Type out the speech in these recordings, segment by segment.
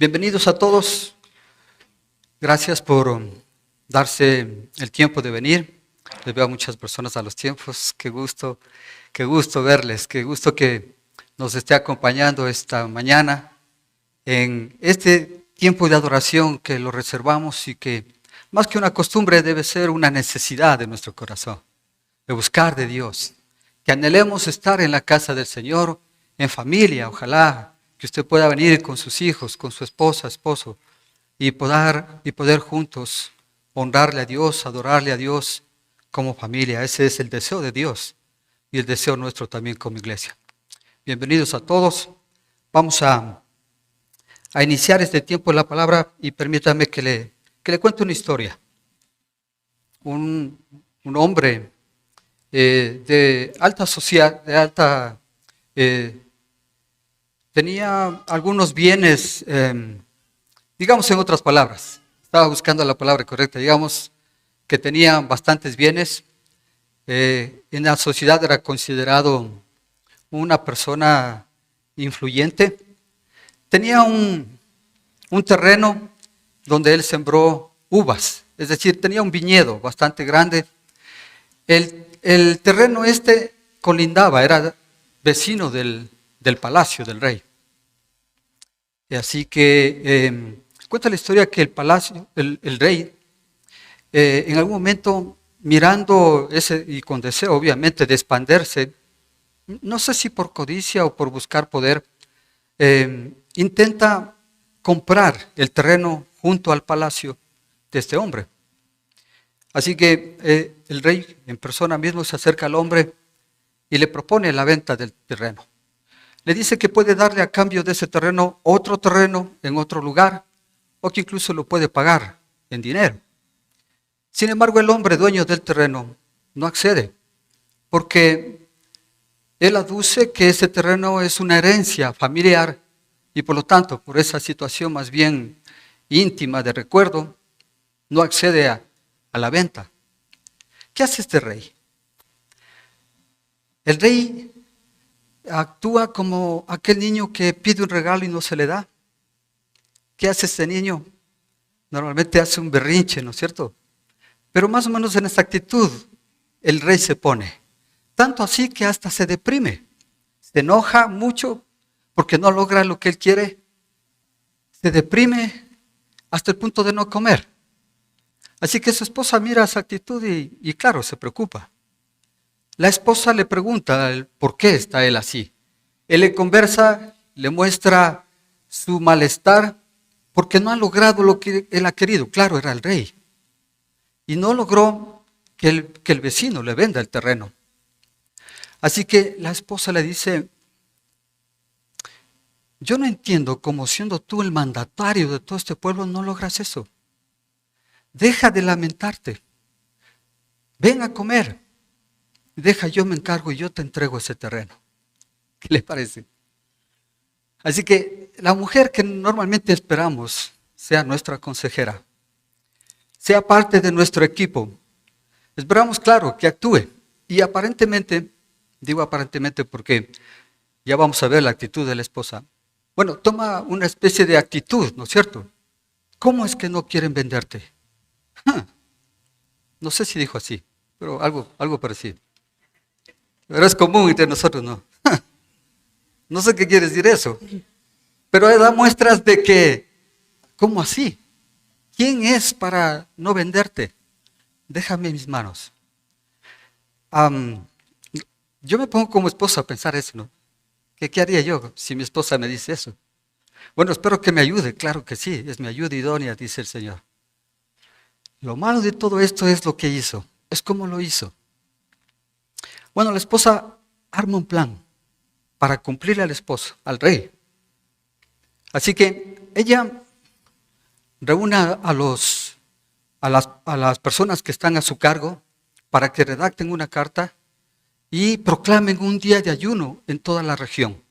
Bienvenidos a todos. Gracias por darse el tiempo de venir. Les veo a muchas personas a los tiempos. Qué gusto verles. Qué gusto que nos esté acompañando esta mañana en este tiempo de adoración que lo reservamos y que más que una costumbre debe ser una necesidad de nuestro corazón, de buscar de Dios. Que anhelemos estar en la casa del Señor, en familia, ojalá que usted pueda venir con sus hijos, con su esposa, esposo, y poder juntos honrarle a Dios, adorarle a Dios como familia. Ese es el deseo de Dios y el deseo nuestro también como iglesia. Bienvenidos a todos. Vamos a iniciar este tiempo en la palabra y permítame que le cuente una historia. Un hombre de alta sociedad, tenía algunos bienes, digamos en otras palabras, estaba buscando la palabra correcta, digamos que tenía bastantes bienes. En la sociedad era considerado una persona influyente. Tenía un terreno donde él sembró uvas, es decir, tenía un viñedo bastante grande. El terreno colindaba, era vecino del palacio del rey. Y así que cuenta la historia que el rey, en algún momento mirando y con deseo obviamente de expandirse, no sé si por codicia o por buscar poder, intenta comprar el terreno junto al palacio de este hombre. Así que el rey en persona mismo se acerca al hombre y le propone la venta del terreno. Le dice que puede darle a cambio de ese terreno otro terreno en otro lugar, o que incluso lo puede pagar en dinero. Sin embargo, el hombre dueño del terreno no accede, porque él aduce que ese terreno es una herencia familiar y por lo tanto, por esa situación más bien íntima de recuerdo, no accede a la venta. ¿Qué hace este rey? El rey actúa como aquel niño que pide un regalo y no se le da. ¿Qué hace este niño? Normalmente hace un berrinche, ¿no es cierto? Pero más o menos en esta actitud el rey se pone. Tanto así que hasta se deprime. Se enoja mucho porque no logra lo que él quiere. Se deprime hasta el punto de no comer. Así que su esposa mira esa actitud y claro, se preocupa. La esposa le pregunta por qué está él así. Él le conversa, le muestra su malestar porque no ha logrado lo que él ha querido. Claro, era el rey. Y no logró que el vecino le venda el terreno. Así que la esposa le dice, yo no entiendo cómo siendo tú el mandatario de todo este pueblo no logras eso. Deja de lamentarte. Ven a comer. Deja, yo me encargo y yo te entrego ese terreno. ¿Qué le parece? Así que la mujer que normalmente esperamos sea nuestra consejera, sea parte de nuestro equipo, esperamos, claro, que actúe. Y aparentemente, digo aparentemente porque ya vamos a ver la actitud de la esposa. Bueno, toma una especie de actitud, ¿no es cierto? ¿Cómo es que no quieren venderte? No sé si dijo así, pero algo parecido. Pero es común entre nosotros, ¿no? No sé qué quiere decir eso. Pero da muestras de que, ¿cómo así? ¿Quién es para no venderte? Déjame en mis manos. Yo me pongo como esposa a pensar eso, ¿no? ¿Qué haría yo si mi esposa me dice eso? Bueno, espero que me ayude, claro que sí, es mi ayuda idónea, dice el Señor. Lo malo de todo esto es lo que hizo, es cómo lo hizo. Bueno, la esposa arma un plan para cumplirle al esposo, al rey. Así que ella reúne a las personas que están a su cargo para que redacten una carta y proclamen un día de ayuno en toda la región.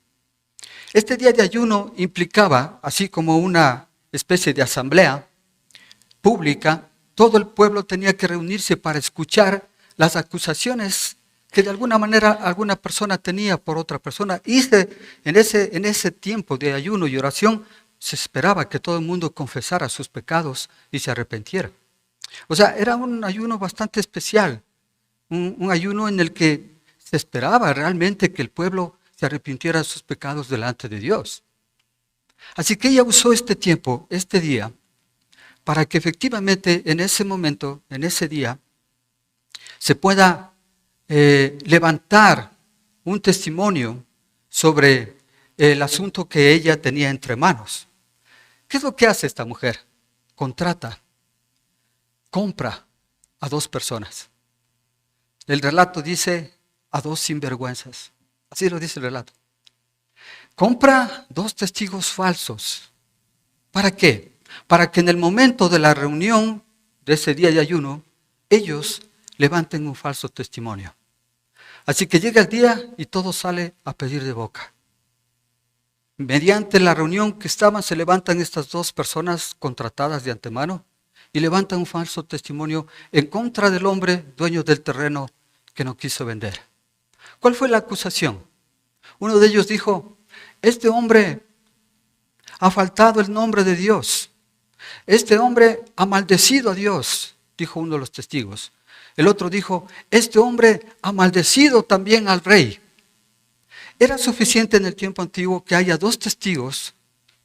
Este día de ayuno implicaba, así como una especie de asamblea pública, todo el pueblo tenía que reunirse para escuchar las acusaciones que de alguna manera alguna persona tenía por otra persona. Y en ese tiempo de ayuno y oración se esperaba que todo el mundo confesara sus pecados y se arrepintiera. O sea, era un ayuno bastante especial, un ayuno en el que se esperaba realmente que el pueblo se arrepintiera de sus pecados delante de Dios. Así que ella usó este tiempo, este día, para que efectivamente en ese momento, en ese día, se pueda levantar un testimonio sobre el asunto que ella tenía entre manos. ¿Qué es lo que hace esta mujer? Contrata, compra a 2 personas. El relato dice a 2 sinvergüenzas. Así lo dice el relato. Compra 2 testigos falsos. ¿Para qué? Para que en el momento de la reunión de ese día de ayuno, ellos levanten un falso testimonio. Así que llega el día y todo sale a pedir de boca. Mediante la reunión que estaban, se levantan estas 2 personas contratadas de antemano y levantan un falso testimonio en contra del hombre dueño del terreno que no quiso vender. ¿Cuál fue la acusación? Uno de ellos dijo: este hombre ha faltado el nombre de Dios. Este hombre ha maldecido a Dios, dijo uno de los testigos. El otro dijo: este hombre ha maldecido también al rey. Era suficiente en el tiempo antiguo que haya 2 testigos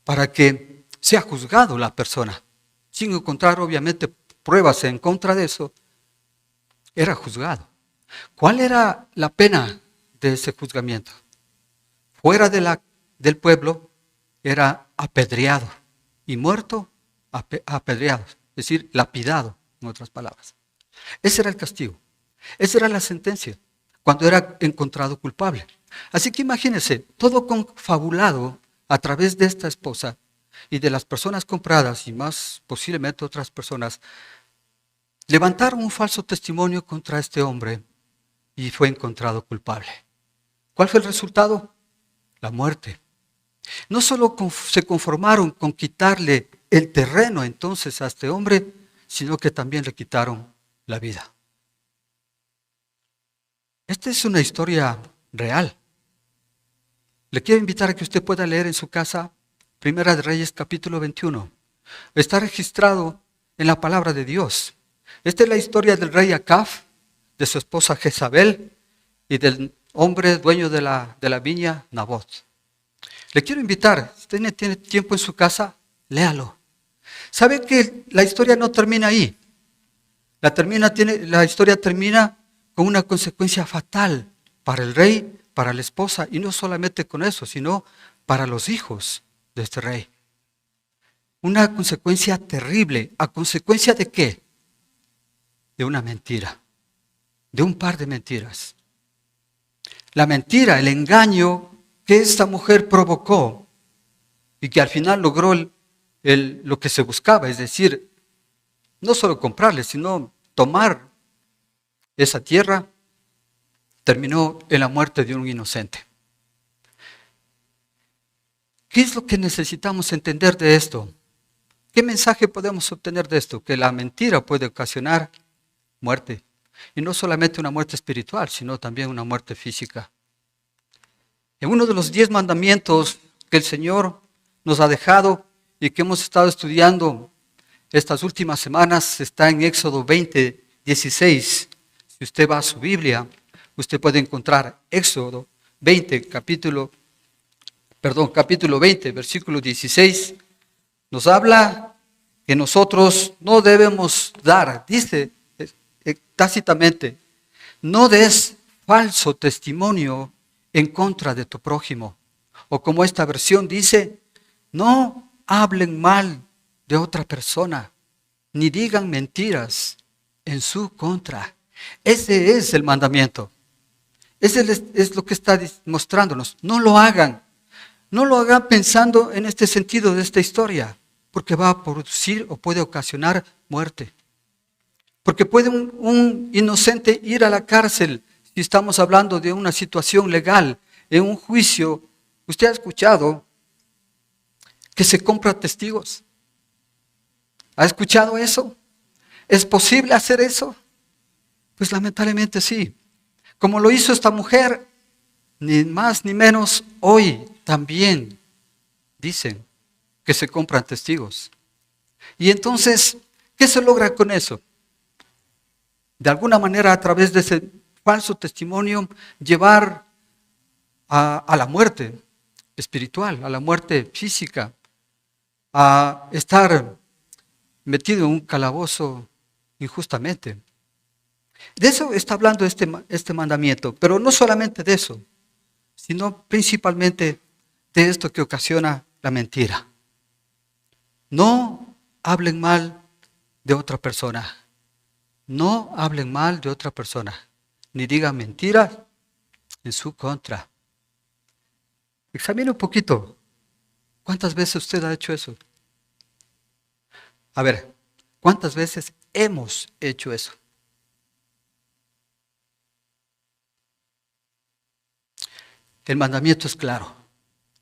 para que sea juzgado la persona. Sin encontrar obviamente pruebas en contra de eso, era juzgado. ¿Cuál era la pena de ese juzgamiento? Fuera del pueblo era apedreado y muerto apedreado, es decir, lapidado, en otras palabras. Ese era el castigo, esa era la sentencia cuando era encontrado culpable. Así que imagínense, todo confabulado a través de esta esposa y de las personas compradas y más posiblemente otras personas, levantaron un falso testimonio contra este hombre y fue encontrado culpable. ¿Cuál fue el resultado? La muerte. No solo se conformaron con quitarle el terreno entonces a este hombre, sino que también le quitaron la vida. Esta es una historia real. Le quiero invitar a que usted pueda leer en su casa Primera de Reyes capítulo 21. Está registrado en la palabra de Dios. Esta es la historia del rey Acab, de su esposa Jezabel y del hombre dueño de la viña, Nabot. Le quiero invitar, si usted tiene tiempo en su casa, léalo. ¿Sabe que la historia no termina ahí? La historia termina con una consecuencia fatal para el rey, para la esposa, y no solamente con eso, sino para los hijos de este rey. Una consecuencia terrible. ¿A consecuencia de qué? De una mentira, de un par de mentiras. La mentira, el engaño que esta mujer provocó y que al final logró lo que se buscaba, es decir, no solo comprarle, sino tomar esa tierra, terminó en la muerte de un inocente. ¿Qué es lo que necesitamos entender de esto? ¿Qué mensaje podemos obtener de esto? Que la mentira puede ocasionar muerte. Y no solamente una muerte espiritual, sino también una muerte física. En uno de los 10 mandamientos que el Señor nos ha dejado y que hemos estado estudiando estas últimas semanas, está en Éxodo 20, 16. Si usted va a su Biblia, usted puede encontrar Éxodo 20, capítulo 20, versículo 16. Nos habla que nosotros no debemos dar, dice tácitamente, no des falso testimonio en contra de tu prójimo. O como esta versión dice, no hablen mal de otra persona, ni digan mentiras en su contra. Ese es el mandamiento. Ese es lo que está mostrándonos. No lo hagan. No lo hagan pensando en este sentido de esta historia, porque va a producir o puede ocasionar muerte. Porque puede un inocente ir a la cárcel si estamos hablando de una situación legal, en un juicio. ¿Usted ha escuchado que se compra testigos? ¿Ha escuchado eso? ¿Es posible hacer eso? Pues lamentablemente sí. Como lo hizo esta mujer, ni más ni menos hoy también dicen que se compran testigos. Y entonces, ¿qué se logra con eso? De alguna manera, a través de ese falso testimonio, llevar a la muerte espiritual, a la muerte física, a estar metido en un calabozo injustamente. De eso está hablando este mandamiento, pero no solamente de eso, sino principalmente de esto que ocasiona la mentira. No hablen mal de otra persona. No hablen mal de otra persona, ni digan mentiras en su contra. Examine un poquito. ¿Cuántas veces usted ha hecho eso? A ver, ¿cuántas veces hemos hecho eso? El mandamiento es claro.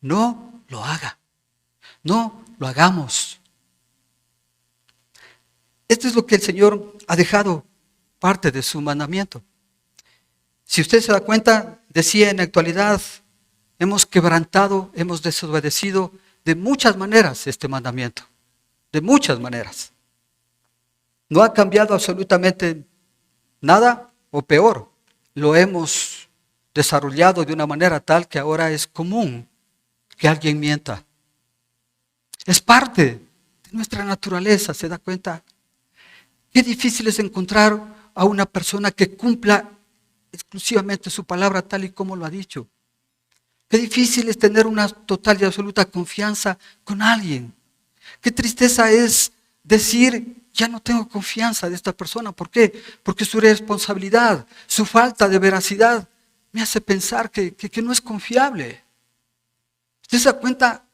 No lo haga. No lo hagamos. Esto es lo que el Señor ha dejado parte de su mandamiento. Si usted se da cuenta, decía en la actualidad, hemos quebrantado, hemos desobedecido de muchas maneras este mandamiento. De muchas maneras. No ha cambiado absolutamente nada o peor. Lo hemos desarrollado de una manera tal que ahora es común que alguien mienta. Es parte de nuestra naturaleza, ¿se da cuenta? Qué difícil es encontrar a una persona que cumpla exclusivamente su palabra tal y como lo ha dicho. Qué difícil es tener una total y absoluta confianza con alguien. Qué tristeza es decir, ya no tengo confianza de esta persona. ¿Por qué? Porque su irresponsabilidad, su falta de veracidad me hace pensar que no es confiable. ¿Usted se da cuenta?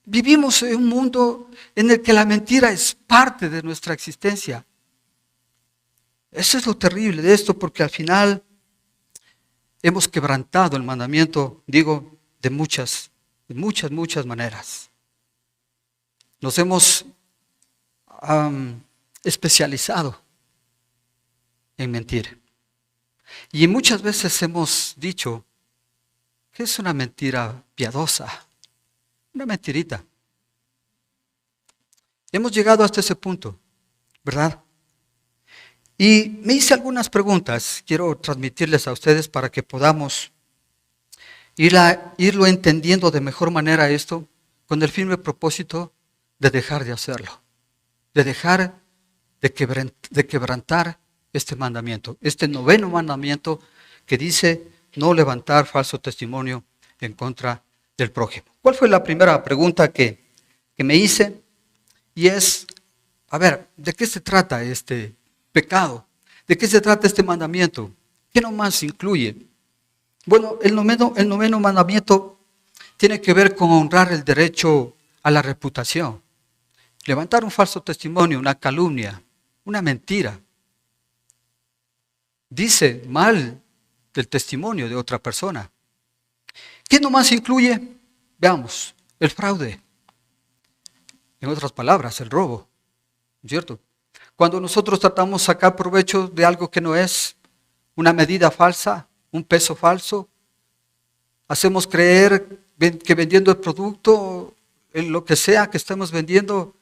Vivimos en un mundo en el que la mentira es parte de nuestra existencia. Eso es lo terrible de esto, porque al final hemos quebrantado el mandamiento, digo, de muchas maneras. Nos hemos especializado en mentir. Y muchas veces hemos dicho que es una mentira piadosa, una mentirita. Hemos llegado hasta ese punto, ¿verdad? Y me hice algunas preguntas, quiero transmitirles a ustedes para que podamos irlo entendiendo de mejor manera esto, con el firme propósito de dejar de hacerlo, de dejar de quebrantar este mandamiento, este 9º mandamiento que dice no levantar falso testimonio en contra del prójimo. ¿Cuál fue la primera pregunta que me hice? Y es, a ver, ¿de qué se trata este pecado? ¿De qué se trata este mandamiento? ¿Qué nomás incluye? Bueno, el noveno mandamiento tiene que ver con honrar el derecho a la reputación. Levantar un falso testimonio, una calumnia, una mentira, dice mal del testimonio de otra persona. ¿Qué nomás incluye? Veamos, el fraude. En otras palabras, el robo, ¿cierto? Cuando nosotros tratamos de sacar provecho de algo que no es, una medida falsa, un peso falso, hacemos creer que vendiendo el producto, en lo que sea que estemos vendiendo,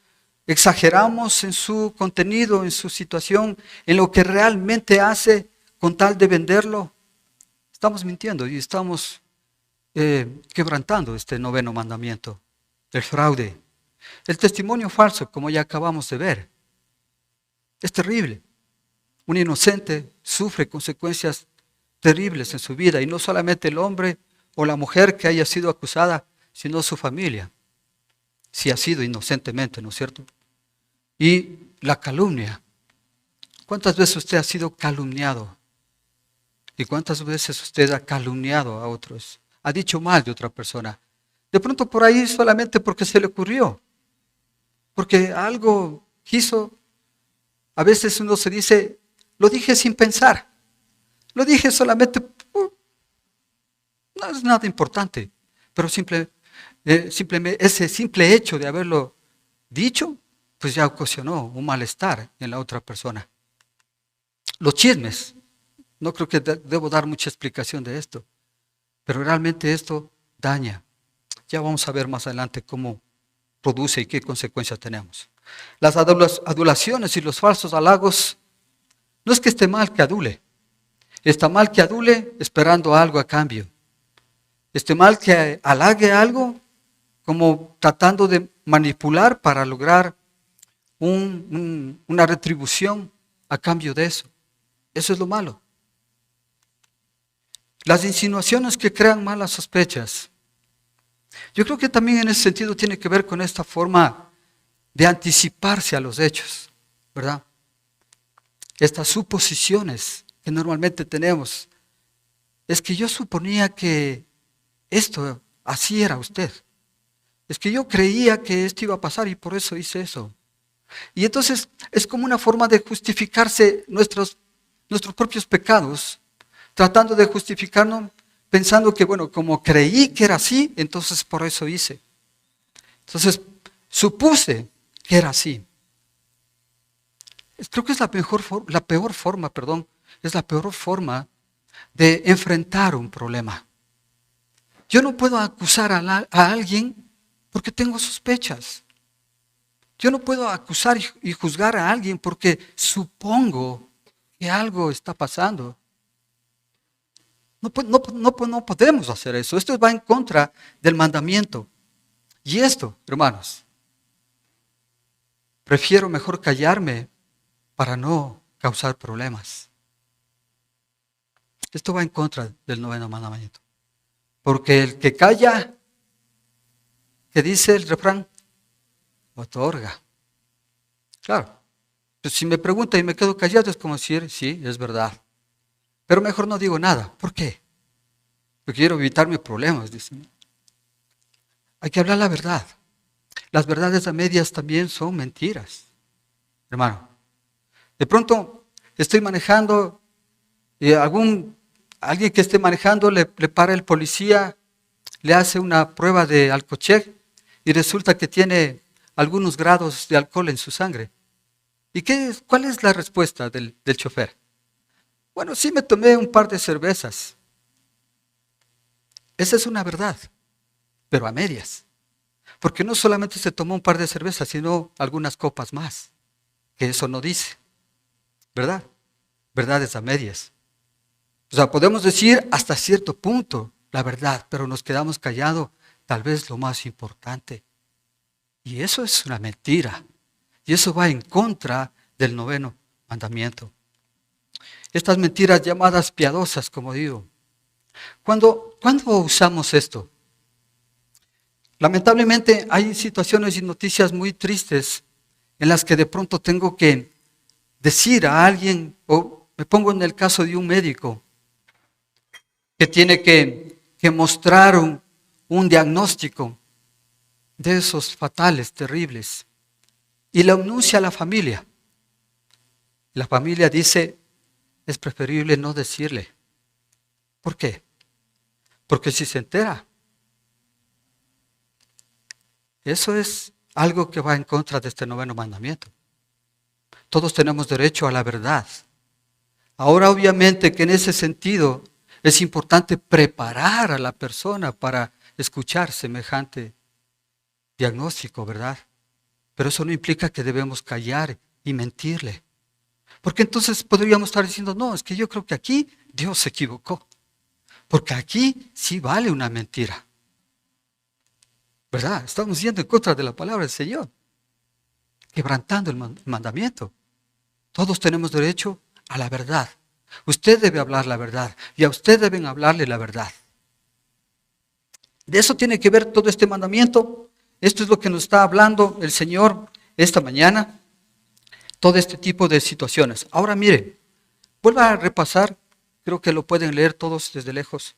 exageramos en su contenido, en su situación, en lo que realmente hace con tal de venderlo. Estamos mintiendo y estamos quebrantando este 9º mandamiento, el fraude. El testimonio falso, como ya acabamos de ver, es terrible. Un inocente sufre consecuencias terribles en su vida, y no solamente el hombre o la mujer que haya sido acusada, sino su familia, si ha sido inocentemente, ¿no es cierto? Y la calumnia. ¿Cuántas veces usted ha sido calumniado? ¿Y cuántas veces usted ha calumniado a otros? Ha dicho mal de otra persona. De pronto por ahí solamente porque se le ocurrió. Porque algo quiso. A veces uno se dice, lo dije sin pensar. Lo dije solamente, no es nada importante. Pero ese simple hecho de haberlo dicho, pues ya ocasionó un malestar en la otra persona. Los chismes. No creo que debo dar mucha explicación de esto, pero realmente esto daña. Ya vamos a ver más adelante cómo produce y qué consecuencias tenemos. Las adulaciones y los falsos halagos, no es que esté mal que adule. Está mal que adule esperando algo a cambio. Está mal que halague algo como tratando de manipular para lograr una retribución a cambio de eso. Eso es lo malo. Las insinuaciones que crean malas sospechas. Yo creo que también en ese sentido tiene que ver con esta forma de anticiparse a los hechos, ¿verdad? Estas suposiciones que normalmente tenemos. Es que yo suponía que esto, así era usted. Es que yo creía que esto iba a pasar y por eso hice eso. Y entonces es como una forma de justificarse nuestros propios pecados, tratando de justificarnos pensando que, bueno, como creí que era así, entonces por eso hice. Entonces supuse que era así. Creo que es la peor forma de enfrentar un problema. Yo no puedo acusar a alguien porque tengo sospechas. Yo no puedo acusar y juzgar a alguien porque supongo que algo está pasando. No podemos hacer eso. Esto va en contra del mandamiento. Y esto, hermanos, prefiero mejor callarme para no causar problemas. Esto va en contra del 9º mandamiento. Porque el que calla, ¿qué dice el refrán? Otorga. Claro. Pues si me pregunta y me quedo callado es como decir, sí, es verdad. Pero mejor no digo nada. ¿Por qué? Porque quiero evitarme problemas, dicen. Hay que hablar la verdad. Las verdades a medias también son mentiras. Hermano, de pronto estoy manejando y alguien que esté manejando le para el policía, le hace una prueba de alcocheck y resulta que tiene algunos grados de alcohol en su sangre. ¿Y cuál es la respuesta del chofer? Bueno, sí me tomé un par de cervezas. Esa es una verdad, pero a medias. Porque no solamente se tomó un par de cervezas, sino algunas copas más, que eso no dice. ¿Verdad? Verdades a medias. O sea, podemos decir hasta cierto punto la verdad, pero nos quedamos callados, tal vez lo más importante. Y eso es una mentira. Y eso va en contra del 9º mandamiento. Estas mentiras llamadas piadosas, como digo. ¿Cuándo usamos esto? Lamentablemente hay situaciones y noticias muy tristes en las que de pronto tengo que decir a alguien, o me pongo en el caso de un médico, que tiene que mostrar un diagnóstico de esos fatales, terribles, y lo anuncia a la familia. La familia dice, es preferible no decirle. ¿Por qué? Porque si se entera, eso es algo que va en contra de este 9º mandamiento. Todos tenemos derecho a la verdad. Ahora, obviamente que en ese sentido es importante preparar a la persona para escuchar semejante diagnóstico, ¿verdad? Pero eso no implica que debemos callar y mentirle. Porque entonces podríamos estar diciendo, no, es que yo creo que aquí Dios se equivocó. Porque aquí sí vale una mentira. ¿Verdad? Estamos yendo en contra de la palabra del Señor. Quebrantando el mandamiento. Todos tenemos derecho a la verdad. Usted debe hablar la verdad y a usted deben hablarle la verdad. De eso tiene que ver todo este mandamiento. Esto es lo que nos está hablando el Señor esta mañana. Todo este tipo de situaciones. Ahora miren, vuelva a repasar, creo que lo pueden leer todos desde lejos.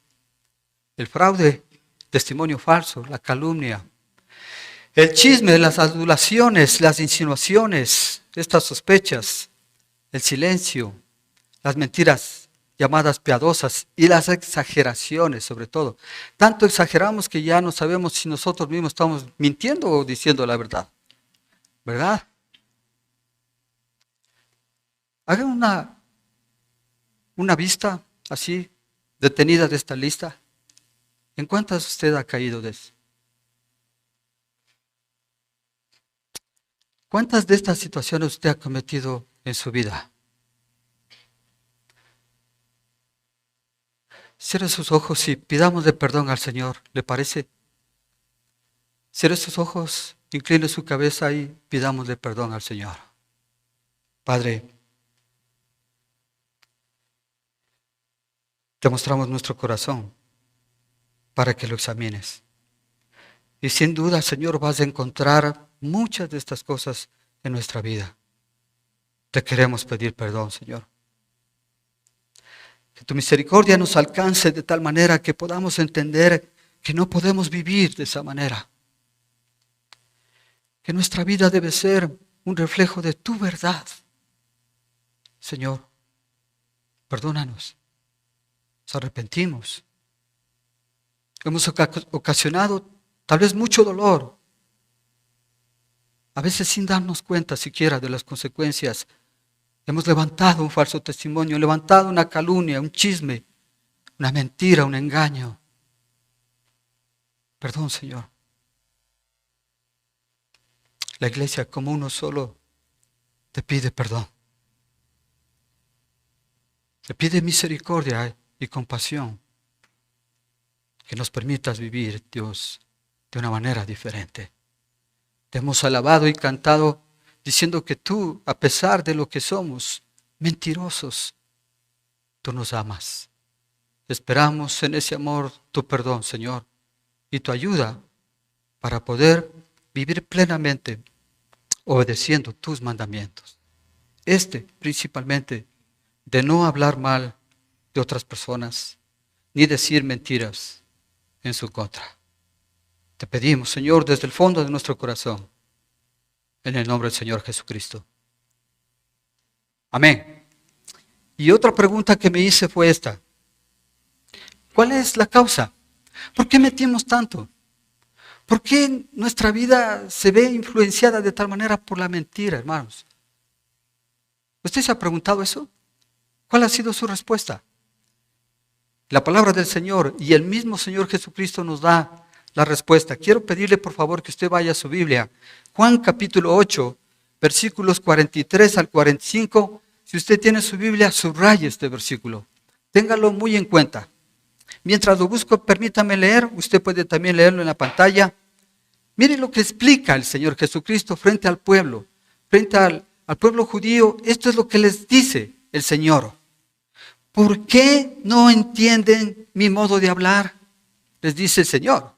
El fraude, testimonio falso, la calumnia, el chisme, las adulaciones, las insinuaciones, estas sospechas, el silencio, las mentiras llamadas piadosas y las exageraciones sobre todo. Tanto exageramos que ya no sabemos si nosotros mismos estamos mintiendo o diciendo la verdad. ¿Verdad? Hagan una vista así, detenida de esta lista. ¿En cuántas usted ha caído de eso? ¿Cuántas de estas situaciones usted ha cometido en su vida? Cierre sus ojos y pidámosle perdón al Señor, ¿le parece? Cierre sus ojos, incline su cabeza y pidámosle perdón al Señor. Padre, te mostramos nuestro corazón para que lo examines. Y sin duda, Señor, vas a encontrar muchas de estas cosas en nuestra vida. Te queremos pedir perdón, Señor. Que tu misericordia nos alcance de tal manera que podamos entender que no podemos vivir de esa manera. Que nuestra vida debe ser un reflejo de tu verdad. Señor, perdónanos. Nos arrepentimos. Hemos ocasionado tal vez mucho dolor. A veces sin darnos cuenta siquiera de las consecuencias. Hemos levantado un falso testimonio, levantado una calumnia, un chisme, una mentira, un engaño. Perdón, Señor. La iglesia como uno solo te pide perdón. Te pide misericordia y compasión. Que nos permitas vivir, Dios, de una manera diferente. Te hemos alabado y cantado diciendo que tú, a pesar de lo que somos, mentirosos, tú nos amas. Esperamos en ese amor tu perdón, Señor, y tu ayuda para poder vivir plenamente obedeciendo tus mandamientos. Principalmente, de no hablar mal de otras personas, ni decir mentiras en su contra. Te pedimos, Señor, desde el fondo de nuestro corazón, en el nombre del Señor Jesucristo. Amén. Y otra pregunta que me hice fue esta. ¿Cuál es la causa? ¿Por qué mentimos tanto? ¿Por qué nuestra vida se ve influenciada de tal manera por la mentira, hermanos? ¿Usted se ha preguntado eso? ¿Cuál ha sido su respuesta? La palabra del Señor y el mismo Señor Jesucristo nos da la respuesta. Quiero pedirle por favor que usted vaya a su Biblia. Juan capítulo 8, versículos 43 al 45. Si usted tiene su Biblia, subraye este versículo. Téngalo muy en cuenta. Mientras lo busco, permítame leer. Usted puede también leerlo en la pantalla. Mire lo que explica el Señor Jesucristo frente al pueblo. Frente al pueblo judío, esto es lo que les dice el Señor. ¿Por qué no entienden mi modo de hablar? Les dice el Señor.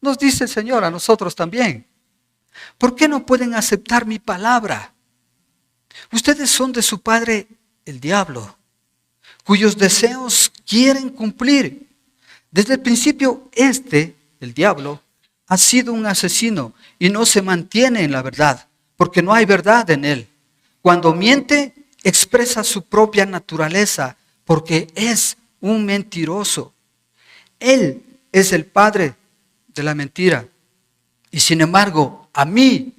Nos dice el Señor a nosotros también. ¿Por qué no pueden aceptar mi palabra? Ustedes son de su padre el diablo, cuyos deseos quieren cumplir. Desde el principio el diablo, ha sido un asesino y no se mantiene en la verdad, porque no hay verdad en él. Cuando miente, expresa su propia naturaleza, porque es un mentiroso. Él es el padre de la mentira. Y sin embargo, a mí,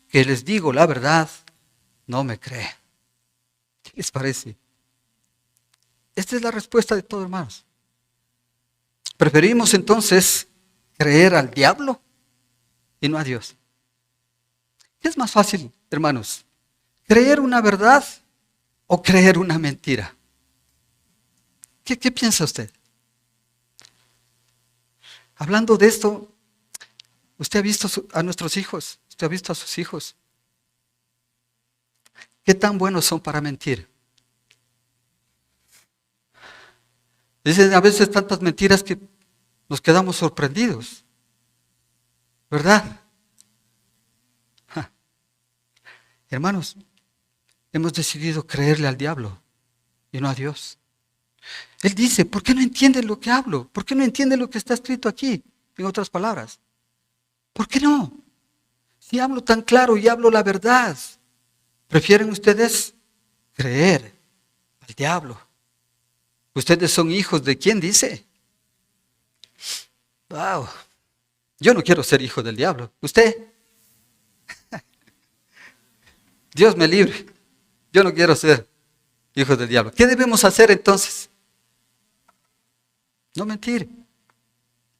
que les digo la verdad, no me creen. ¿Qué les parece? Esta es la respuesta de todos, hermanos. Preferimos entonces creer al diablo y no a Dios. ¿Qué es más fácil, hermanos? ¿Creer una verdad o creer una mentira? ¿Qué piensa usted? Hablando de esto, usted ha visto a nuestros hijos, usted ha visto a sus hijos. ¿Qué tan buenos son para mentir? Dicen a veces tantas mentiras que nos quedamos sorprendidos, ¿verdad? Hermanos, hemos decidido creerle al diablo y no a Dios. Él dice, ¿por qué no entienden lo que hablo? ¿Por qué no entienden lo que está escrito aquí? En otras palabras, ¿por qué no? Si hablo tan claro y hablo la verdad, ¿prefieren ustedes creer al diablo? ¿Ustedes son hijos de quién dice? Wow, yo no quiero ser hijo del diablo. ¿Usted? Dios me libre. Yo no quiero ser hijo del diablo. ¿Qué debemos hacer entonces? No mentir.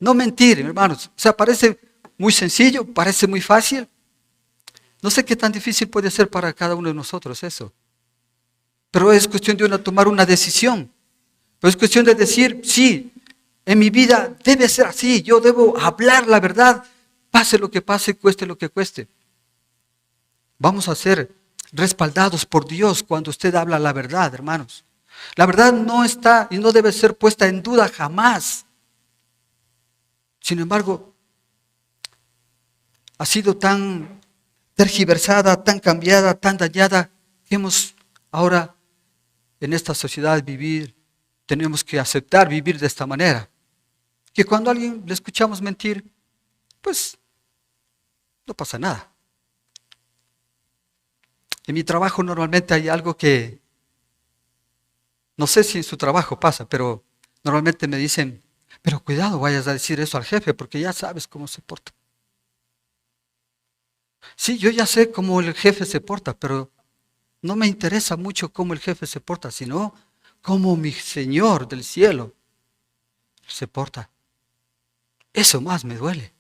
No mentir, hermanos. O sea, parece muy sencillo, parece muy fácil. No sé qué tan difícil puede ser para cada uno de nosotros eso. Pero es cuestión de tomar una decisión. Pero es cuestión de decir, sí, en mi vida debe ser así. Yo debo hablar la verdad, pase lo que pase, cueste lo que cueste. Vamos a ser respaldados por Dios cuando usted habla la verdad, hermanos. La verdad no está y no debe ser puesta en duda jamás. Sin embargo, ha sido tan tergiversada, tan cambiada, tan dañada, que hemos ahora en esta sociedad tenemos que aceptar vivir de esta manera. Que cuando a alguien le escuchamos mentir, pues no pasa nada. En mi trabajo normalmente hay algo que, no sé si en su trabajo pasa, pero normalmente me dicen, pero cuidado, vayas a decir eso al jefe, porque ya sabes cómo se porta. Sí, yo ya sé cómo el jefe se porta, pero no me interesa mucho cómo el jefe se porta, sino cómo mi Señor del cielo se porta. Eso más me duele.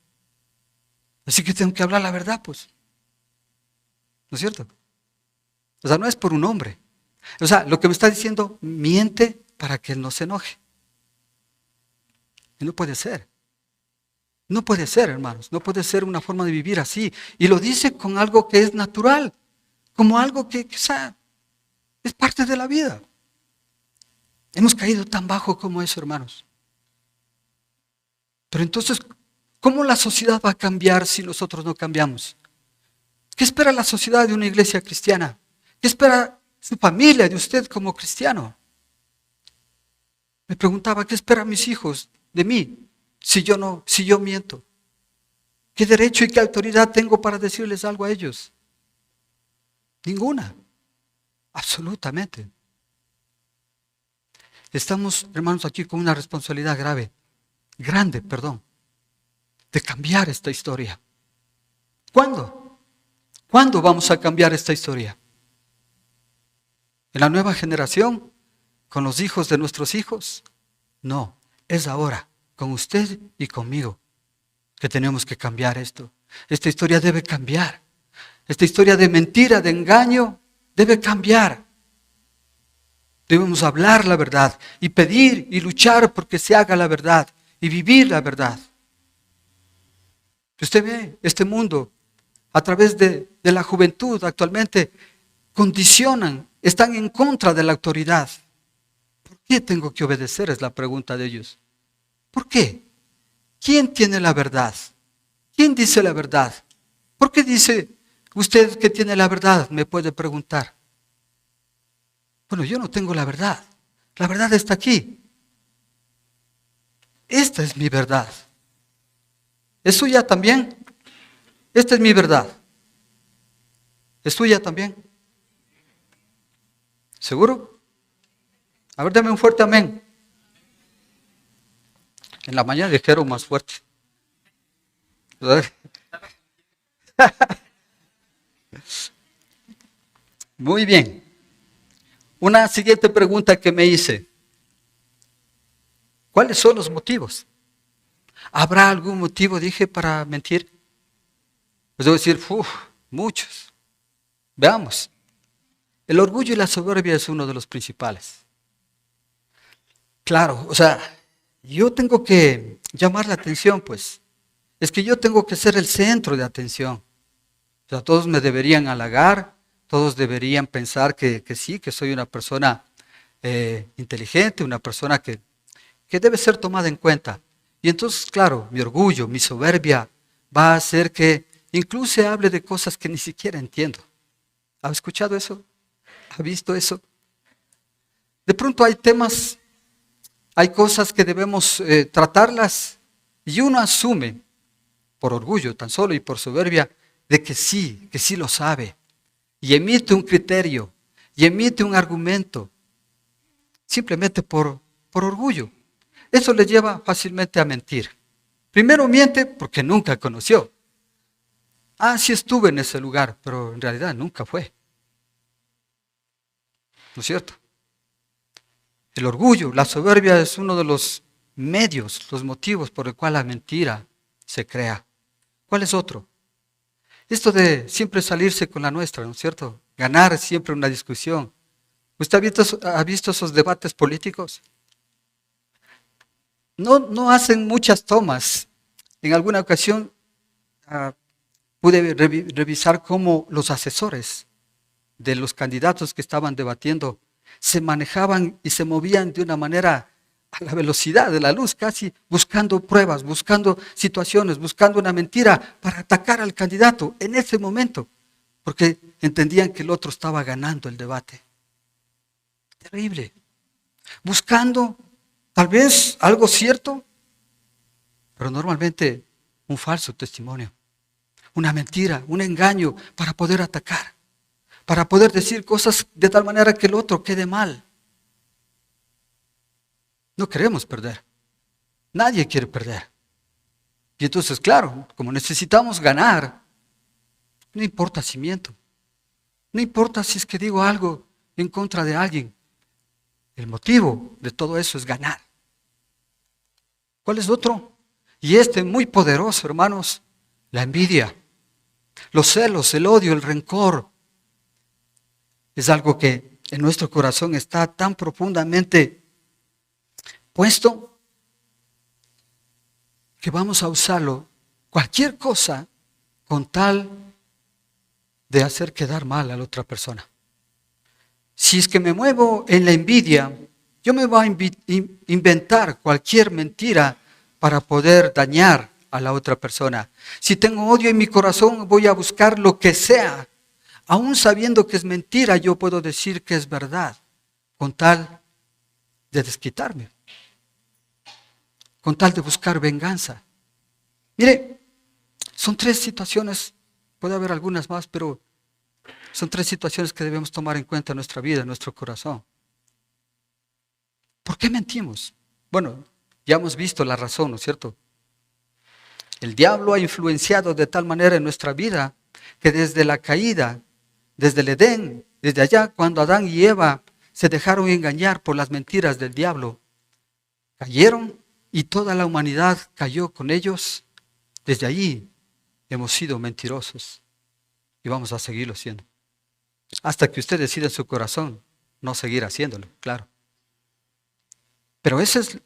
Así que tengo que hablar la verdad, pues. ¿No es cierto? O sea, no es por un hombre. O sea, lo que me está diciendo, miente para que él no se enoje. Y no puede ser. No puede ser, hermanos. No puede ser una forma de vivir así. Y lo dice con algo que es natural. Como algo que o sea, es parte de la vida. Hemos caído tan bajo como eso, hermanos. Pero entonces, ¿cómo la sociedad va a cambiar si nosotros no cambiamos? ¿Qué espera la sociedad de una iglesia cristiana? ¿Qué espera su familia de usted como cristiano? Me preguntaba, ¿qué esperan mis hijos de mí si yo miento? ¿Qué derecho y qué autoridad tengo para decirles algo a ellos? Ninguna. Absolutamente. Estamos, hermanos, aquí con una responsabilidad grande, de cambiar esta historia. ¿Cuándo? ¿Cuándo vamos a cambiar esta historia? ¿En la nueva generación? ¿Con los hijos de nuestros hijos? No, es ahora, con usted y conmigo, que tenemos que cambiar esto. Esta historia debe cambiar. Esta historia de mentira, de engaño, debe cambiar. Debemos hablar la verdad y pedir y luchar porque se haga la verdad y vivir la verdad. Usted ve este mundo a través de la juventud actualmente condicionan, están en contra de la autoridad. ¿Por qué tengo que obedecer? Es la pregunta de ellos. ¿Por qué? ¿Quién tiene la verdad? ¿Quién dice la verdad? ¿Por qué dice usted que tiene la verdad? Me puede preguntar. Bueno, yo no tengo la verdad. La verdad está aquí. Esta es mi verdad. ¿Es suya también? Esta es mi verdad. ¿Es suya también? ¿Seguro? A ver, dame un fuerte amén. En la mañana dijeron más fuerte. Muy bien. Una siguiente pregunta que me hice. ¿Cuáles son los motivos? ¿Habrá algún motivo, dije, para mentir? Pues debo decir, muchos. Veamos. El orgullo y la soberbia es uno de los principales. Claro, o sea, yo tengo que llamar la atención, pues. Es que yo tengo que ser el centro de atención. O sea, todos me deberían halagar, todos deberían pensar que sí, que soy una persona inteligente, una persona que debe ser tomada en cuenta. Y entonces, claro, mi orgullo, mi soberbia va a hacer que incluso hable de cosas que ni siquiera entiendo. ¿Ha escuchado eso? ¿Ha visto eso? De pronto hay temas, hay cosas que debemos tratarlas y uno asume, por orgullo tan solo y por soberbia, de que sí lo sabe. Y emite un criterio, y emite un argumento, simplemente por orgullo. Eso le lleva fácilmente a mentir. Primero miente porque nunca conoció. Sí estuve en ese lugar, pero en realidad nunca fue. ¿No es cierto? El orgullo, la soberbia es uno de los medios, los motivos por el cual la mentira se crea. ¿Cuál es otro? Esto de siempre salirse con la nuestra, ¿no es cierto? Ganar siempre una discusión. ¿Usted ha visto esos debates políticos? No hacen muchas tomas. En alguna ocasión pude revisar cómo los asesores de los candidatos que estaban debatiendo se manejaban y se movían de una manera a la velocidad de la luz, casi buscando pruebas, buscando situaciones, buscando una mentira para atacar al candidato en ese momento, porque entendían que el otro estaba ganando el debate. Terrible. Buscando tal vez algo cierto, pero normalmente un falso testimonio, una mentira, un engaño para poder atacar, para poder decir cosas de tal manera que el otro quede mal. No queremos perder. Nadie quiere perder. Y entonces, claro, como necesitamos ganar, no importa si miento, no importa si es que digo algo en contra de alguien. El motivo de todo eso es ganar. ¿Cuál es otro? Y muy poderoso, hermanos, la envidia, los celos, el odio, el rencor. Es algo que en nuestro corazón está tan profundamente puesto que vamos a usarlo, cualquier cosa, con tal de hacer quedar mal a la otra persona. Si es que me muevo en la envidia, yo me voy a inventar cualquier mentira para poder dañar a la otra persona. Si tengo odio en mi corazón, voy a buscar lo que sea. Aún sabiendo que es mentira, yo puedo decir que es verdad, con tal de desquitarme, con tal de buscar venganza. Mire, son 3 situaciones, puede haber algunas más, pero son 3 situaciones que debemos tomar en cuenta en nuestra vida, en nuestro corazón. ¿Por qué mentimos? Bueno, ya hemos visto la razón, ¿no es cierto? El diablo ha influenciado de tal manera en nuestra vida que desde la caída, desde el Edén, desde allá cuando Adán y Eva se dejaron engañar por las mentiras del diablo, cayeron y toda la humanidad cayó con ellos. Desde allí hemos sido mentirosos y vamos a seguirlo siendo. Hasta que usted decida en su corazón no seguir haciéndolo, claro. Pero ese es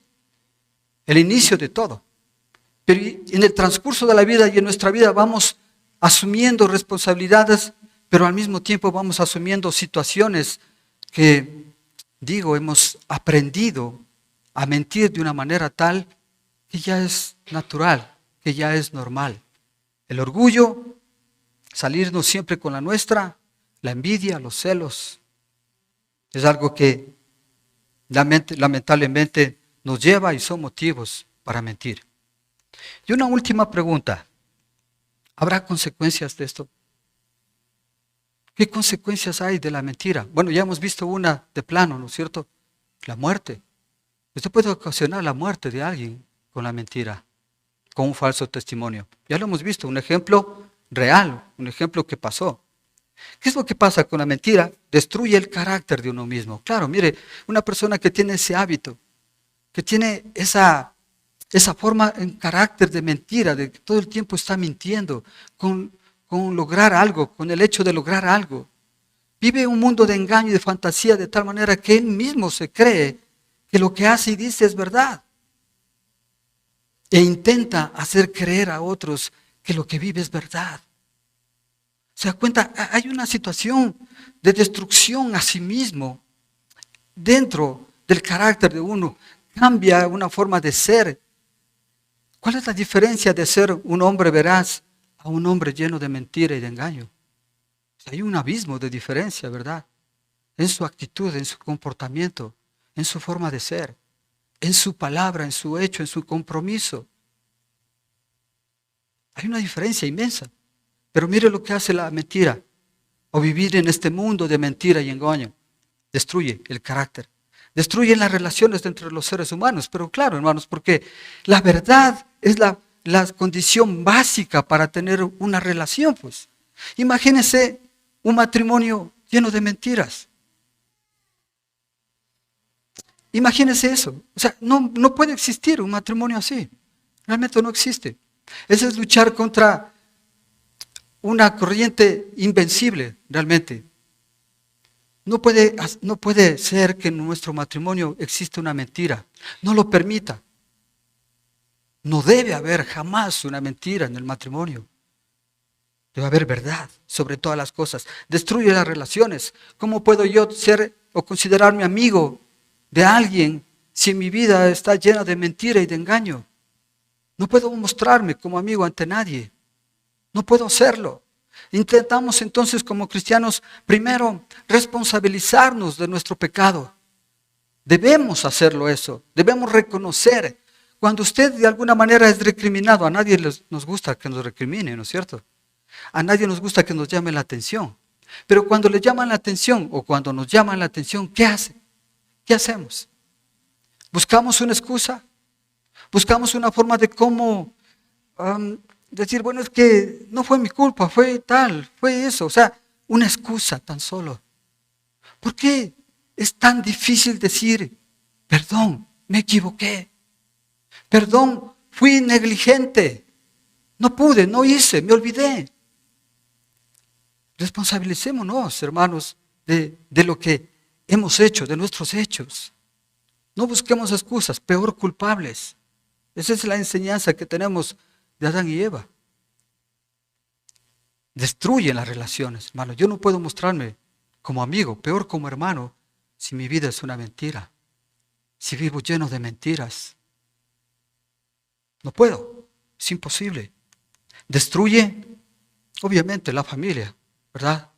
el inicio de todo. Pero en el transcurso de la vida y en nuestra vida vamos asumiendo responsabilidades, pero al mismo tiempo vamos asumiendo situaciones que, hemos aprendido a mentir de una manera tal que ya es natural, que ya es normal. El orgullo, salirnos siempre con la nuestra, la envidia, los celos, es algo que lamentablemente nos lleva y son motivos para mentir. Y una última pregunta, ¿habrá consecuencias de esto? ¿Qué consecuencias hay de la mentira? Bueno, ya hemos visto una de plano, ¿no es cierto? La muerte. Usted puede ocasionar la muerte de alguien con la mentira, con un falso testimonio. Ya lo hemos visto, un ejemplo real, un ejemplo que pasó. ¿Qué es lo que pasa con la mentira? Destruye el carácter de uno mismo. Claro, mire, una persona que tiene ese hábito, que tiene esa forma en carácter de mentira, de que todo el tiempo está mintiendo con lograr algo, con el hecho de lograr algo. Vive un mundo de engaño y de fantasía de tal manera que él mismo se cree que lo que hace y dice es verdad. E intenta hacer creer a otros que lo que vive es verdad. ¿Se da cuenta? Hay una situación de destrucción a sí mismo dentro del carácter de uno. Cambia una forma de ser. ¿Cuál es la diferencia de ser un hombre veraz a un hombre lleno de mentira y de engaño? Hay un abismo de diferencia, ¿verdad? En su actitud, en su comportamiento, en su forma de ser, en su palabra, en su hecho, en su compromiso. Hay una diferencia inmensa. Pero mire lo que hace la mentira, o vivir en este mundo de mentira y engaño. Destruye el carácter, destruye las relaciones entre los seres humanos. Pero claro, hermanos, porque la verdad es la condición básica para tener una relación, pues. Imagínense un matrimonio lleno de mentiras. Imagínense eso. O sea, no puede existir un matrimonio así. Realmente no existe. Eso es luchar contra una corriente invencible, realmente. No puede ser que en nuestro matrimonio exista una mentira. No lo permita. No debe haber jamás una mentira en el matrimonio. Debe haber verdad sobre todas las cosas. Destruye las relaciones. ¿Cómo puedo yo ser o considerarme amigo de alguien si mi vida está llena de mentira y de engaño? No puedo mostrarme como amigo ante nadie. No puedo hacerlo. Intentamos entonces como cristianos primero responsabilizarnos de nuestro pecado. Debemos hacerlo eso. Debemos reconocer. Cuando usted de alguna manera es recriminado, a nadie nos gusta que nos recrimine, ¿no es cierto? A nadie nos gusta que nos llamen la atención. Pero cuando le llaman la atención o cuando nos llaman la atención, ¿qué hace? ¿Qué hacemos? ¿Buscamos una excusa? ¿Buscamos una forma de cómo decir, bueno, es que no fue mi culpa, fue tal, fue eso? O sea, una excusa tan solo. ¿Por qué es tan difícil decir, perdón, me equivoqué? Perdón, fui negligente. No pude, no hice, me olvidé. Responsabilicémonos, hermanos, de lo que hemos hecho, de nuestros hechos. No busquemos excusas, peor culpables. Esa es la enseñanza que tenemos de Adán y Eva. Destruyen las relaciones, hermano. Yo no puedo mostrarme como amigo, peor como hermano, si mi vida es una mentira. Si vivo lleno de mentiras. No puedo, es imposible. Destruye, obviamente, la familia, ¿verdad?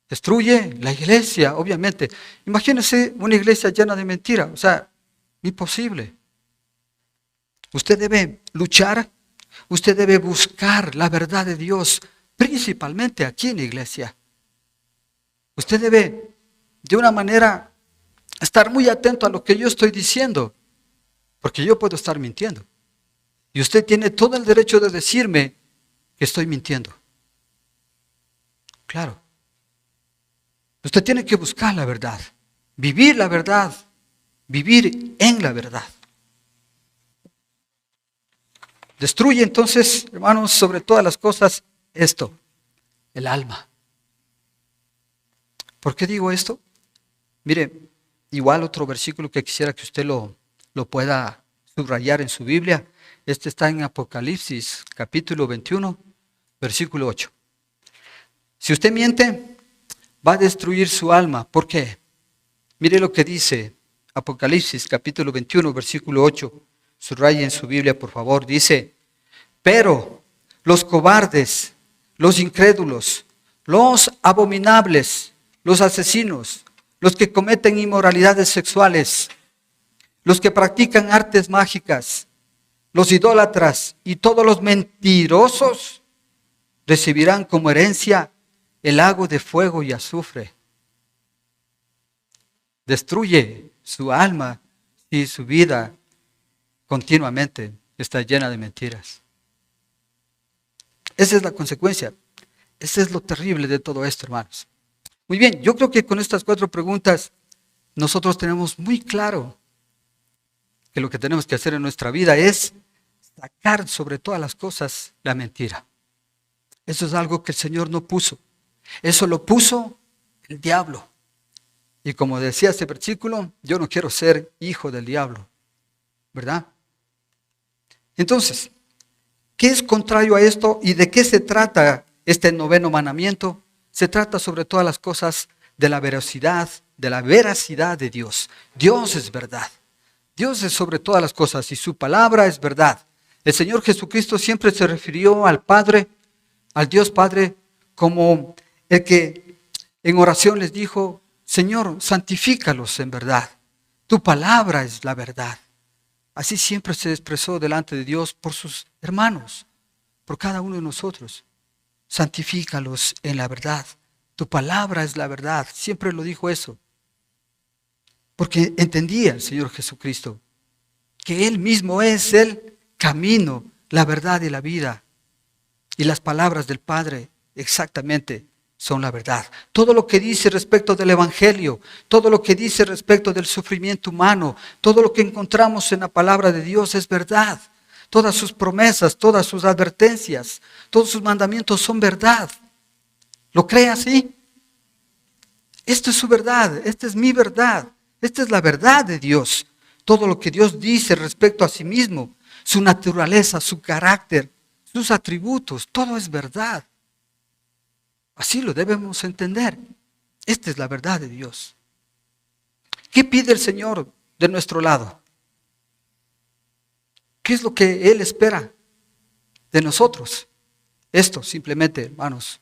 Destruye la iglesia, obviamente. Imagínense una iglesia llena de mentiras, o sea, imposible. Usted debe luchar, usted debe buscar la verdad de Dios, principalmente aquí en la iglesia. Usted debe, de una manera, estar muy atento a lo que yo estoy diciendo, porque yo puedo estar mintiendo. Y usted tiene todo el derecho de decirme que estoy mintiendo. Claro. Usted tiene que buscar la verdad, vivir la verdad, vivir en la verdad. Destruye entonces, hermanos, sobre todas las cosas, esto, el alma. ¿Por qué digo esto? Mire, igual otro versículo que quisiera que usted lo pueda subrayar en su Biblia. Este está en Apocalipsis, capítulo 21, versículo 8. Si usted miente, va a destruir su alma. ¿Por qué? Mire lo que dice Apocalipsis, capítulo 21, versículo 8. Subraye en su Biblia, por favor. Dice, pero los cobardes, los incrédulos, los abominables, los asesinos, los que cometen inmoralidades sexuales, los que practican artes mágicas, los idólatras y todos los mentirosos recibirán como herencia el lago de fuego y azufre. Destruye su alma y su vida continuamente está llena de mentiras. Esa es la consecuencia. Ese es lo terrible de todo esto, hermanos. Muy bien, yo creo que con estas 4 preguntas nosotros tenemos muy claro que lo que tenemos que hacer en nuestra vida es sacar sobre todas las cosas la mentira. Eso es algo que el Señor no puso. Eso lo puso el diablo. Y como decía este versículo, yo no quiero ser hijo del diablo, ¿verdad? Entonces, ¿qué es contrario a esto y de qué se trata este 9º mandamiento? Se trata sobre todas las cosas de la veracidad de Dios. Dios es verdad. Dios es sobre todas las cosas y su palabra es verdad. El Señor Jesucristo siempre se refirió al Padre, al Dios Padre, como el que en oración les dijo, Señor, santifícalos en verdad. Tu palabra es la verdad. Así siempre se expresó delante de Dios por sus hermanos, por cada uno de nosotros. Santifícalos en la verdad. Tu palabra es la verdad. Siempre lo dijo eso. Porque entendía el Señor Jesucristo que Él mismo es el camino, la verdad y la vida. Y las palabras del Padre exactamente son la verdad. Todo lo que dice respecto del Evangelio, todo lo que dice respecto del sufrimiento humano, todo lo que encontramos en la palabra de Dios es verdad. todas sus promesas, todas sus advertencias, todos sus mandamientos son verdad. ¿Lo cree así? Esto es su verdad, esta es mi verdad, esta es la verdad de Dios. Todo lo que Dios dice respecto a sí mismo, su naturaleza, su carácter, sus atributos, todo es verdad. Así lo debemos entender. Esta es la verdad de Dios. ¿Qué pide el Señor de nuestro lado? ¿Qué es lo que Él espera de nosotros? Esto simplemente, hermanos.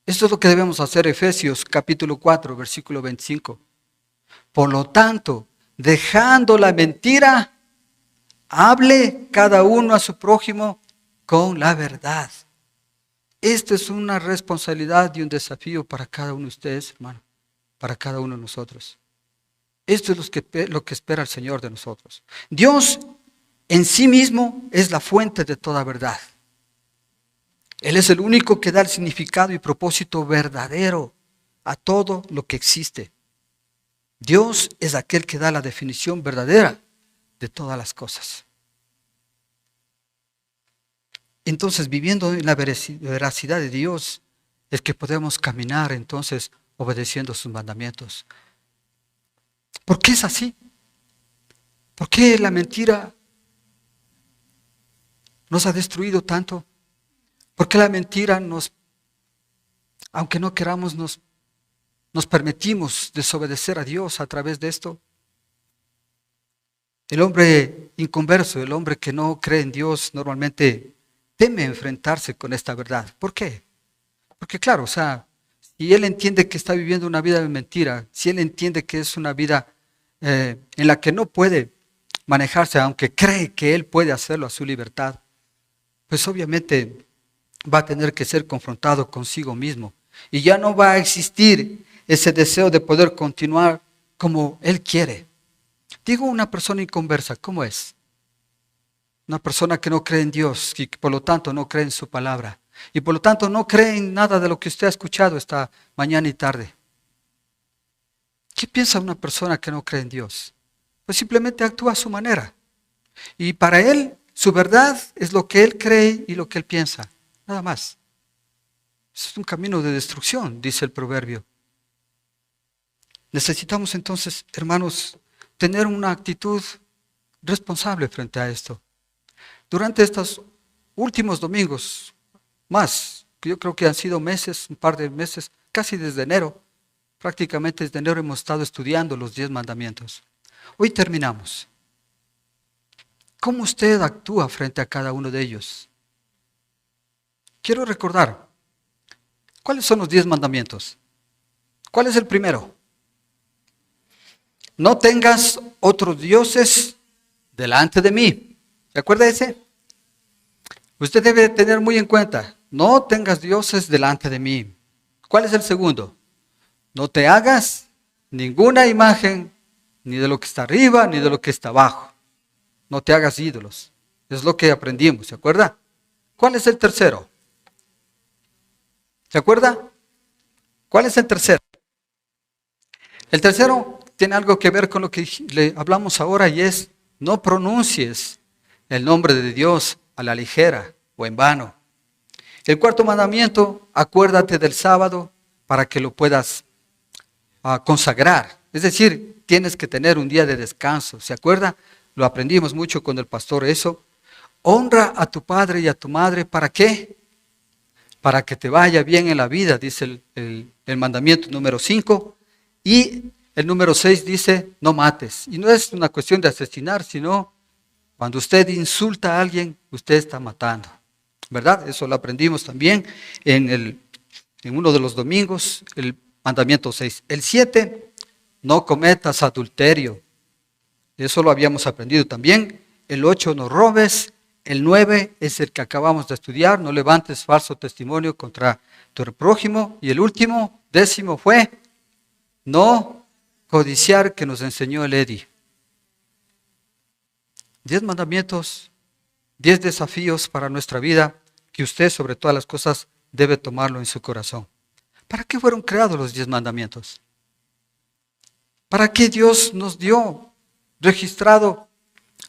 Esto es lo que debemos hacer. Efesios capítulo 4, versículo 25. Por lo tanto, dejando la mentira, hable cada uno a su prójimo con la verdad. Esta es una responsabilidad y un desafío para cada uno de ustedes, hermano, para cada uno de nosotros. Esto es lo que espera el Señor de nosotros. Dios en sí mismo es la fuente de toda verdad. Él es el único que da el significado y propósito verdadero a todo lo que existe. Dios es aquel que da la definición verdadera de todas las cosas. Entonces, viviendo en la veracidad de Dios, es que podemos caminar entonces obedeciendo sus mandamientos. ¿Por qué es así? ¿Por qué la mentira nos ha destruido tanto? ¿Por qué la mentira aunque no queramos, nos permitimos desobedecer a Dios a través de esto? El hombre inconverso, el hombre que no cree en Dios, normalmente teme enfrentarse con esta verdad. ¿Por qué? Porque claro, si él entiende que está viviendo una vida de mentira, si él entiende que es una vida en la que no puede manejarse, aunque cree que él puede hacerlo a su libertad, pues obviamente va a tener que ser confrontado consigo mismo. Y ya no va a existir ese deseo de poder continuar como él quiere. Digo, una persona inconversa, ¿cómo es? Una persona que no cree en Dios y que por lo tanto no cree en su palabra. Y por lo tanto no cree en nada de lo que usted ha escuchado esta mañana y tarde. ¿Qué piensa una persona que no cree en Dios? Pues simplemente actúa a su manera. Y para él, su verdad es lo que él cree y lo que él piensa. Nada más. Es un camino de destrucción, dice el proverbio. Necesitamos entonces, hermanos, tener una actitud responsable frente a esto. Durante estos últimos domingos, más, yo creo que han sido meses, un par de meses, casi desde enero, prácticamente desde enero hemos estado estudiando los 10 mandamientos. Hoy terminamos. ¿Cómo usted actúa frente a cada uno de ellos? Quiero recordar, ¿cuáles son los 10 mandamientos? ¿Cuál es el primero? No tengas otros dioses delante de mí. ¿Se acuerda ese? Usted debe tener muy en cuenta, no tengas dioses delante de mí. ¿Cuál es el segundo? No te hagas ninguna imagen, ni de lo que está arriba, ni de lo que está abajo. No te hagas ídolos. Es lo que aprendimos, ¿se acuerda? ¿Cuál es el tercero? ¿Se acuerda? ¿Cuál es el tercero? El tercero tiene algo que ver con lo que le hablamos ahora y es, no pronuncies el nombre de Dios a la ligera o en vano. El cuarto mandamiento, acuérdate del sábado para que lo puedas consagrar. Es decir, tienes que tener un día de descanso. ¿Se acuerda? Lo aprendimos mucho con el pastor eso. Honra a tu padre y a tu madre. ¿Para qué? Para que te vaya bien en la vida, dice el mandamiento número 5. Y el número 6 dice, no mates. Y no es una cuestión de asesinar, sino cuando usted insulta a alguien, usted está matando. ¿Verdad? Eso lo aprendimos también en uno de los domingos, el mandamiento 6. El 7, no cometas adulterio. Eso lo habíamos aprendido también. El 8, no robes. El 9 es el que acabamos de estudiar, no levantes falso testimonio contra tu prójimo. Y el último, 10, fue no codiciar, que nos enseñó el Eddie. 10 mandamientos, 10 desafíos para nuestra vida que usted sobre todas las cosas debe tomarlo en su corazón. ¿Para qué fueron creados los 10 mandamientos? ¿Para qué Dios nos dio registrado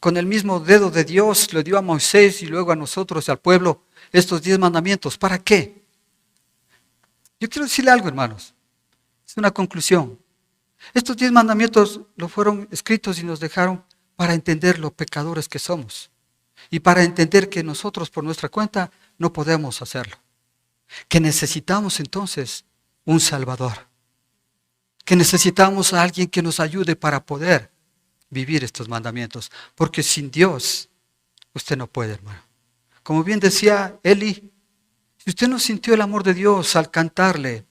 con el mismo dedo de Dios le dio a Moisés y luego a nosotros, al pueblo, estos 10 mandamientos. ¿Para qué? Yo quiero decirle algo, hermanos. Es una conclusión. Estos 10 mandamientos lo fueron escritos y nos dejaron para entender lo pecadores que somos. Y para entender que nosotros por nuestra cuenta no podemos hacerlo. Que necesitamos entonces un Salvador. Que necesitamos a alguien que nos ayude para poder vivir estos mandamientos. Porque sin Dios, usted no puede, hermano. Como bien decía Eli, si usted no sintió el amor de Dios al cantarle,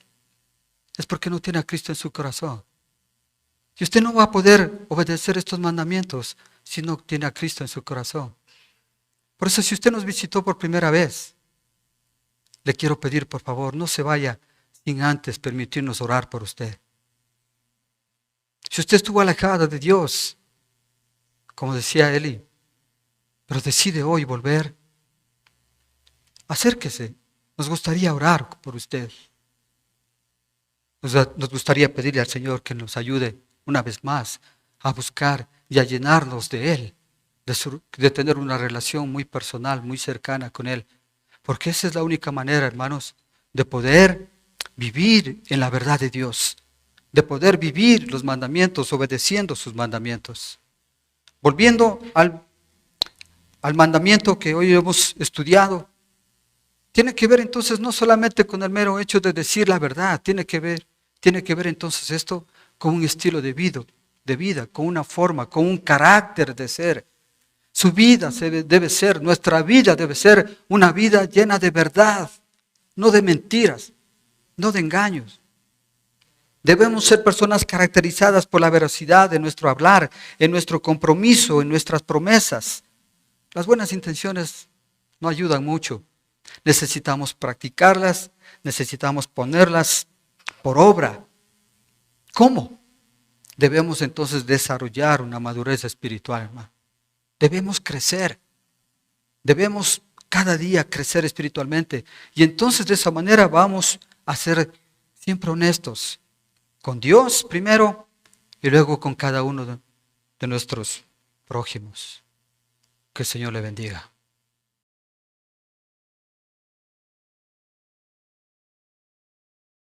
es porque no tiene a Cristo en su corazón. Y usted no va a poder obedecer estos mandamientos si no tiene a Cristo en su corazón. Por eso, si usted nos visitó por primera vez, le quiero pedir, por favor, no se vaya sin antes permitirnos orar por usted. Si usted estuvo alejada de Dios, como decía Eli, pero decide hoy volver, acérquese. Nos gustaría orar por usted. Nos gustaría pedirle al Señor que nos ayude una vez más a buscar y a llenarnos de Él, de tener una relación muy personal, muy cercana con Él. Porque esa es la única manera, hermanos, de poder vivir en la verdad de Dios, de poder vivir los mandamientos, obedeciendo sus mandamientos. Volviendo al mandamiento que hoy hemos estudiado, tiene que ver entonces no solamente con el mero hecho de decir la verdad, tiene que ver entonces esto con un estilo de vida, con una forma, con un carácter de ser. Su vida debe ser, nuestra vida debe ser una vida llena de verdad, no de mentiras, no de engaños. Debemos ser personas caracterizadas por la veracidad de nuestro hablar, en nuestro compromiso, en nuestras promesas. Las buenas intenciones no ayudan mucho. Necesitamos practicarlas, necesitamos ponerlas por obra. ¿Cómo? Debemos entonces desarrollar una madurez espiritual, hermano. Debemos crecer. Debemos cada día crecer espiritualmente. Y entonces de esa manera vamos a ser siempre honestos. Con Dios primero y luego con cada uno de nuestros prójimos. Que el Señor le bendiga.